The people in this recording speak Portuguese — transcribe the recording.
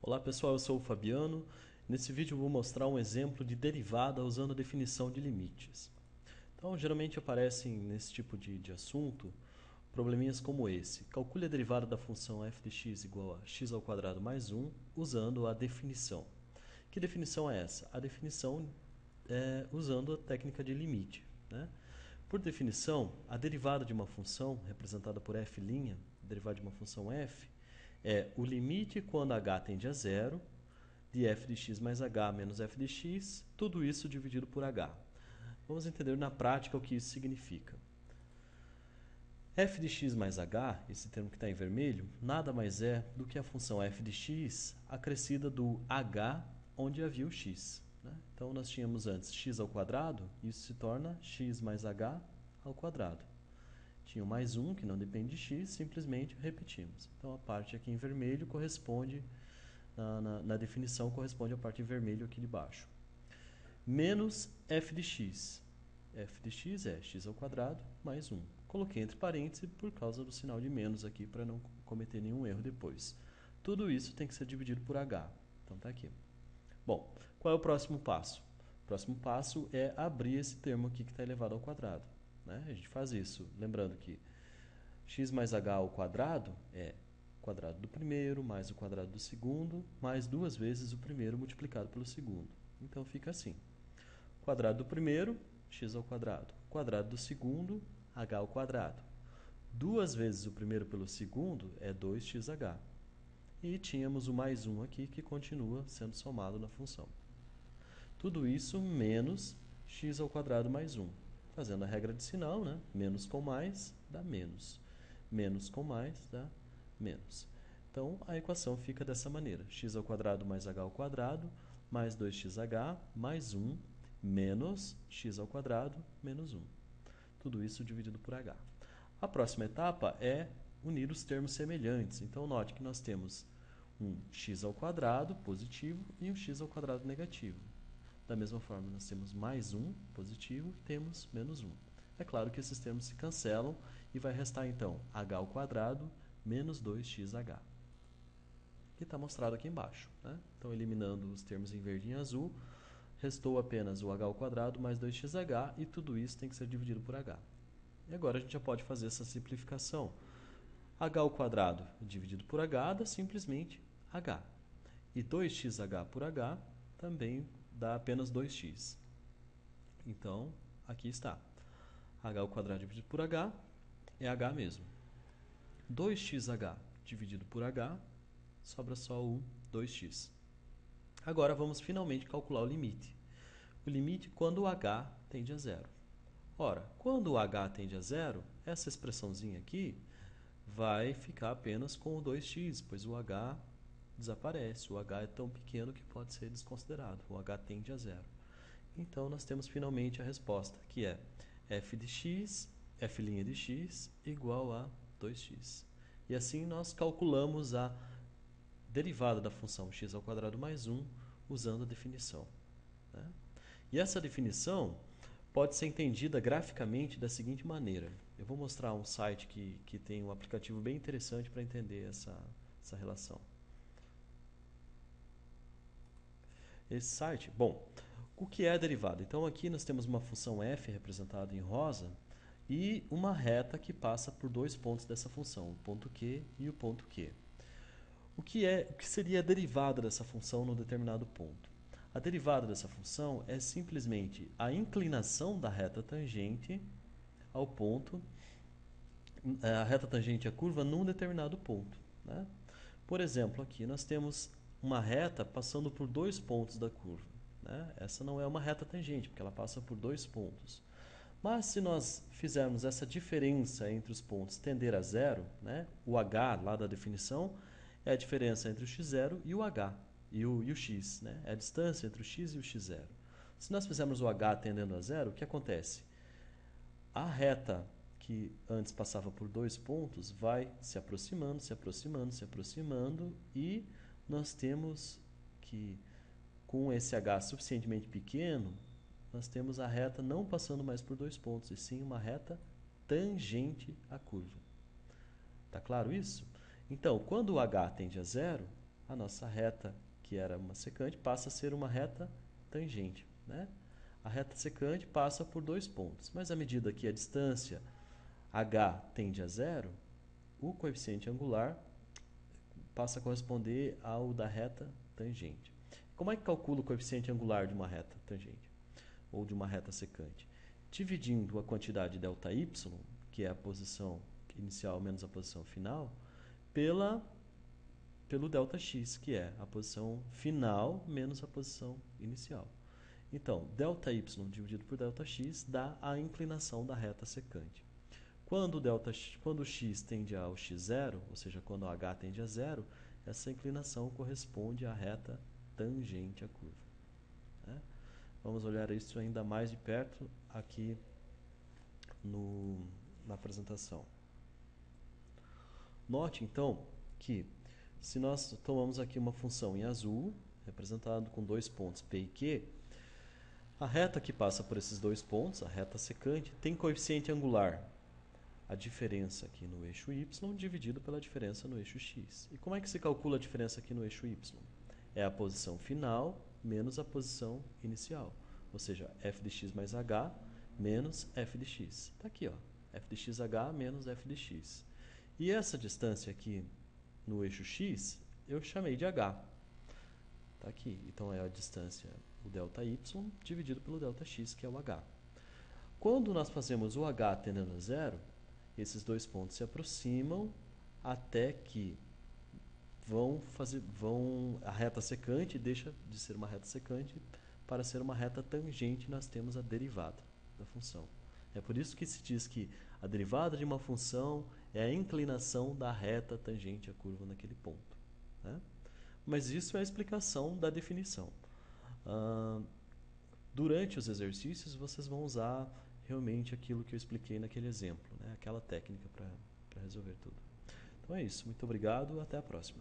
Olá pessoal, eu sou o Fabiano. Nesse vídeo eu vou mostrar um exemplo de derivada usando a definição de limites. Então, geralmente aparecem nesse tipo de assunto probleminhas como esse. Calcule a derivada da função f de x igual a x ao quadrado mais 1 usando a definição. Que definição é essa? A definição é usando a técnica de limite, né? Por definição, a derivada de uma função representada por f', derivada de uma função f, é o limite quando h tende a zero de f de x mais h menos f de x, tudo isso dividido por h. Vamos entender na prática o que isso significa. F de x mais h, esse termo que está em vermelho, nada mais é do que a função f de x acrescida do h onde havia o x, né? Então, nós tínhamos antes x ao quadrado, isso se torna x mais h ao quadrado. Tinha o mais 1, que não depende de x, simplesmente repetimos. Então, a parte aqui em vermelho corresponde, na definição, corresponde à parte em vermelho aqui de baixo. Menos f de x. F de x é x ao quadrado mais 1. Coloquei entre parênteses por causa do sinal de menos aqui, para não cometer nenhum erro depois. Tudo isso tem que ser dividido por h. Então, está aqui. Bom, qual é o próximo passo? O próximo passo é abrir esse termo aqui que está elevado ao quadrado, né? A gente faz isso, lembrando que x mais h ao quadrado é o quadrado do primeiro mais o quadrado do segundo, mais duas vezes o primeiro multiplicado pelo segundo. Então, fica assim. Quadrado do primeiro, x ao quadrado. Quadrado do segundo, h ao quadrado. Duas vezes o primeiro pelo segundo é 2xh. E tínhamos o mais 1 aqui, que continua sendo somado na função. Tudo isso menos x ao quadrado mais 1. Fazendo a regra de sinal, né? Menos com mais dá menos. Menos com mais dá menos. Então, a equação fica dessa maneira. X ao quadrado mais h ao quadrado, mais 2xh, mais 1, menos x ao quadrado, menos 1. Tudo isso dividido por h. A próxima etapa é unir os termos semelhantes. Então, note que nós temos um x ao quadrado positivo e um x ao quadrado negativo. Da mesma forma, nós temos mais 1 positivo e temos menos 1. É claro que esses termos se cancelam e vai restar, então, h ao quadrado menos 2xh, que está mostrado aqui embaixo, né? Então, eliminando os termos em verde e em azul, restou apenas o h ao quadrado mais 2xh e tudo isso tem que ser dividido por h. E agora a gente já pode fazer essa simplificação. H ao quadrado dividido por h dá simplesmente h. E 2xh por h também dá apenas 2x. Então, aqui está. H ao quadrado dividido por h é h mesmo. 2xh dividido por h, sobra só o 2x. Agora vamos finalmente calcular o limite. O limite quando o h tende a zero. Ora, quando o h tende a zero, essa expressãozinha aqui vai ficar apenas com o 2x, pois o h desaparece. O h é tão pequeno que pode ser desconsiderado. O h tende a zero. Então, nós temos finalmente a resposta, que é f de x, f' de x, igual a 2x. E assim nós calculamos a derivada da função x ao quadrado mais 1 usando a definição, né? E essa definição pode ser entendida graficamente da seguinte maneira. Eu vou mostrar um site que tem um aplicativo bem interessante para entender essa relação. Esse site, bom, o que é a derivada? Então, aqui nós temos uma função f representada em rosa e uma reta que passa por dois pontos dessa função, o ponto Q e o ponto Q. O que seria a derivada dessa função num determinado ponto? A derivada dessa função é simplesmente a inclinação da reta tangente ao ponto, a reta tangente à curva num determinado ponto, né? Por exemplo, aqui nós temos uma reta passando por dois pontos da curva, né? Essa não é uma reta tangente, porque ela passa por dois pontos. Mas se nós fizermos essa diferença entre os pontos tender a zero, né? O h lá da definição é a diferença entre o x0 e o h, e o x, né? É a distância entre o x e o x0. Se nós fizermos o h tendendo a zero, o que acontece? A reta que antes passava por dois pontos vai se aproximando, se aproximando, se aproximando, e nós temos que, com esse h suficientemente pequeno, nós temos a reta não passando mais por dois pontos, e sim uma reta tangente à curva. Está claro isso? Então, quando o h tende a zero, a nossa reta, que era uma secante, passa a ser uma reta tangente, né? A reta secante passa por 2 pontos, mas à medida que a distância h tende a zero, o coeficiente angular passa a corresponder ao da reta tangente. Como é que calcula o coeficiente angular de uma reta tangente? Ou de uma reta secante? Dividindo a quantidade ΔY, que é a posição inicial menos a posição final, pelo ΔX, que é a posição final menos a posição inicial. Então, ΔY dividido por ΔX dá a inclinação da reta secante. Quando o x tende ao x0, ou seja, quando o h tende a zero, essa inclinação corresponde à reta tangente à curva, né? Vamos olhar isso ainda mais de perto aqui na apresentação. Note, então, que se nós tomamos aqui uma função em azul, representado com 2 pontos P e Q, a reta que passa por esses 2 pontos, a reta secante, tem coeficiente angular, a diferença aqui no eixo y dividido pela diferença no eixo x. E como é que se calcula a diferença aqui no eixo y? É a posição final menos a posição inicial. Ou seja, f de x mais h menos f de x. Está aqui, ó, f de xh menos f de x. E essa distância aqui no eixo x, eu chamei de h. Está aqui. Então, é a distância, o ΔY, dividido pelo ΔX, que é o h. Quando nós fazemos o h tendendo a zero, esses 2 pontos se aproximam até que a reta secante deixa de ser uma reta secante para ser uma reta tangente. Nós temos a derivada da função. É por isso que se diz que a derivada de uma função é a inclinação da reta tangente à curva naquele ponto, né? Mas isso é a explicação da definição. Durante os exercícios, vocês vão usar realmente aquilo que eu expliquei naquele exemplo, né? Aquela técnica para resolver tudo. Então é isso. Muito obrigado. Até a próxima.